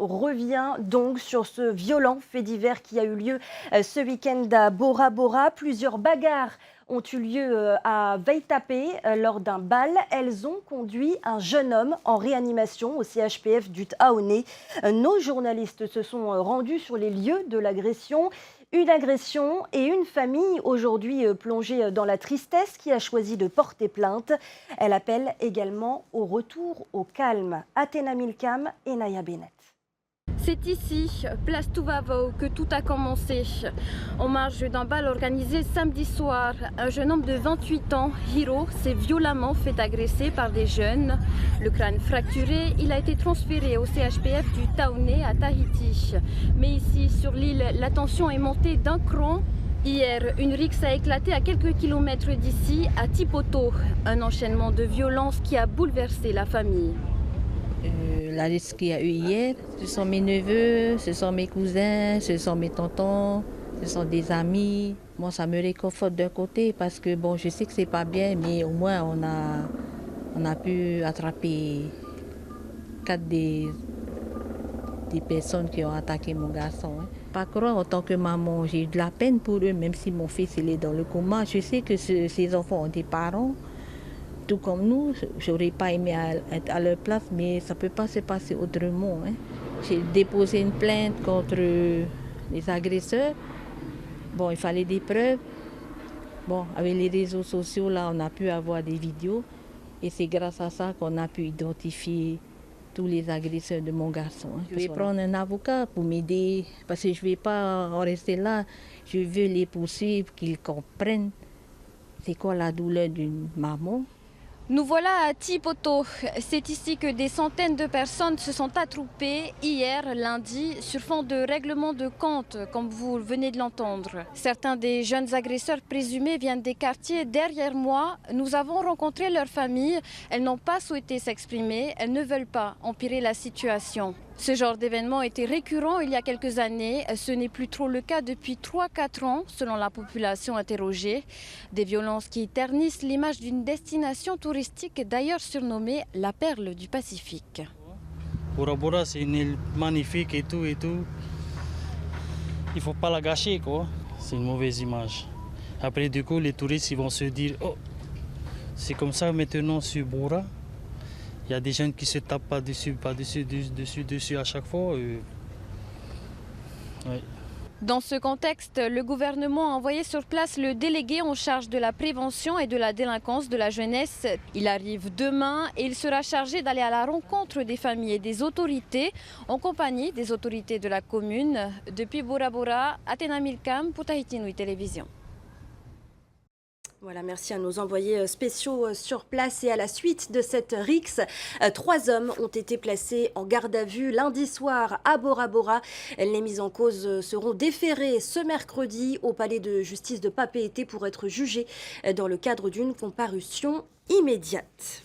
revient donc sur ce violent fait divers qui a eu lieu ce week-end à Bora Bora. Plusieurs bagarres ont eu lieu à Veitapé lors d'un bal. Elles ont conduit un jeune homme en réanimation au CHPF du Taoné. Nos journalistes se sont rendus sur les lieux de l'agression. Une agression et une famille aujourd'hui plongée dans la tristesse qui a choisi de porter plainte. Elle appelle également au retour au calme. Athéna Milcam et Naya Bennett. C'est ici, place Touvavo, que tout a commencé. En marge d'un bal organisé samedi soir, un jeune homme de 28 ans, Hiro, s'est violemment fait agresser par des jeunes. Le crâne fracturé, il a été transféré au CHPF du Taoné à Tahiti. Mais ici, sur l'île, la tension est montée d'un cran. Hier, une rixe a éclaté à quelques kilomètres d'ici, à Tipoto. Un enchaînement de violences qui a bouleversé la famille. La liste qu'il y a eu hier, ce sont mes neveux, ce sont mes cousins, ce sont mes tontons, ce sont des amis. Moi, ça me réconforte d'un côté parce que bon, je sais que c'est pas bien, mais au moins on a pu attraper 4 des personnes qui ont attaqué mon garçon. Pas croire, en tant que maman, j'ai eu de la peine pour eux, même si mon fils il est dans le coma. Je sais que ces enfants ont des parents. Tout comme nous, j'aurais pas aimé être à leur place, mais ça peut pas se passer autrement. J'ai déposé une plainte contre les agresseurs. Bon, il fallait des preuves. Bon, avec les réseaux sociaux, là, on a pu avoir des vidéos. Et c'est grâce à ça qu'on a pu identifier tous les agresseurs de mon garçon. Je vais prendre un avocat pour m'aider, parce que je ne vais pas en rester là. Je veux les poursuivre, qu'ils comprennent c'est quoi la douleur d'une maman. Nous voilà à Tipoto. C'est ici que des centaines de personnes se sont attroupées hier, lundi, sur fond de règlement de compte, comme vous venez de l'entendre. Certains des jeunes agresseurs présumés viennent des quartiers derrière moi. Nous avons rencontré leur famille. Elles n'ont pas souhaité s'exprimer. Elles ne veulent pas empirer la situation. Ce genre d'événement était récurrent il y a quelques années. Ce n'est plus trop le cas depuis 3-4 ans, selon la population interrogée. Des violences qui ternissent l'image d'une destination touristique, d'ailleurs surnommée la perle du Pacifique. Bora Bora, c'est une île magnifique et tout. Il ne faut pas la gâcher, quoi. C'est une mauvaise image. Après, du coup, les touristes ils vont se dire « Oh, c'est comme ça maintenant sur Bora ». Il y a des jeunes qui se tapent dessus à chaque fois. Ouais. Dans ce contexte, le gouvernement a envoyé sur place le délégué en charge de la prévention et de la délinquance de la jeunesse. Il arrive demain et il sera chargé d'aller à la rencontre des familles et des autorités, en compagnie des autorités de la commune. Depuis Bora Bora, Athéna Milcam pour Tahiti Nui Télévision. Voilà, merci à nos envoyés spéciaux sur place. Et à la suite de cette rixe, 3 hommes ont été placés en garde à vue lundi soir à Bora Bora. Les mises en cause seront déférées ce mercredi au palais de justice de Papeete pour être jugées dans le cadre d'une comparution immédiate.